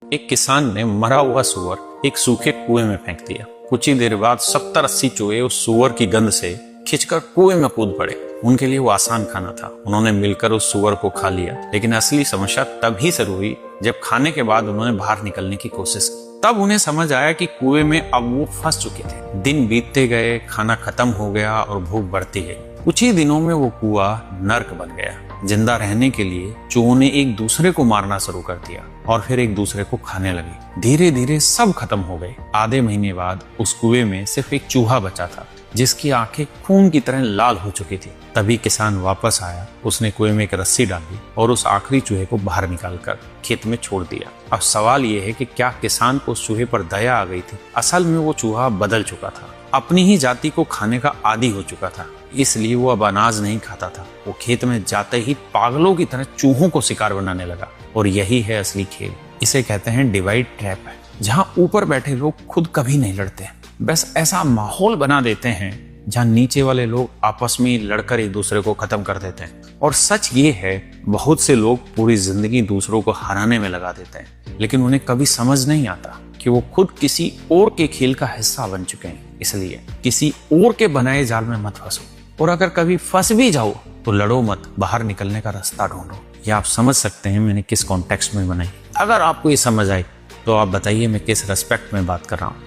एक किसान ने मरा हुआ सूअर एक सूखे कुएं में फेंक दिया। कुछ ही देर बाद 70-80 चूहे उस सूअर की गंध से खिंचकर कुएं में कूद पड़े। उनके लिए वो आसान खाना था, उन्होंने मिलकर उस सूअर को खा लिया। लेकिन असली समस्या तभी शुरू हुई जब खाने के बाद उन्होंने बाहर निकलने की कोशिश की। तब उन्हें समझ आया कि कुएं में अब वो फंस चुके थे। दिन बीतते गए, खाना खत्म हो गया और भूख बढ़ती गई। कुछ ही दिनों में वो कुआं नर्क बन गया। जिंदा रहने के लिए चूहों ने एक दूसरे को मारना शुरू कर दिया और फिर एक दूसरे को खाने लगे। धीरे धीरे सब खत्म हो गए। आधे महीने बाद उस कुएं में सिर्फ एक चूहा बचा था जिसकी आंखें खून की तरह लाल हो चुकी थी। तभी किसान वापस आया। उसने कुएं में एक रस्सी डाली और उस आखिरी चूहे को बाहर निकालकर खेत में छोड़ दिया। अब सवाल यह है कि क्या किसान को उस चूहे पर दया आ गई थी? असल में वो चूहा बदल चुका था, अपनी ही जाति को खाने का आदी हो चुका था। इसलिए वो अब अनाज नहीं खाता था। वो खेत में जाते ही पागलों की तरह चूहों को शिकार बनाने लगा। और यही है असली खेल। इसे कहते हैं डिवाइड ट्रैप, जहां ऊपर बैठे लोग खुद कभी नहीं लड़ते, बस ऐसा माहौल बना देते हैं जहां नीचे वाले लोग आपस में लड़कर एक दूसरे को खत्म कर देते हैं। और सच ये है, बहुत से लोग पूरी जिंदगी दूसरों को हराने में लगा देते हैं, लेकिन उन्हें कभी समझ नहीं आता कि वो खुद किसी और के खेल का हिस्सा बन चुके हैं। इसलिए किसी और के बनाए जाल में मत फंसो, और अगर कभी फंस भी जाओ तो लड़ो मत, बाहर निकलने का रास्ता ढूंढो। ये आप समझ सकते हैं मैंने किस कॉन्टेक्स्ट में बनाई। अगर आपको ये समझ आई तो आप बताइए मैं किस रेस्पेक्ट में बात कर रहा हूँ।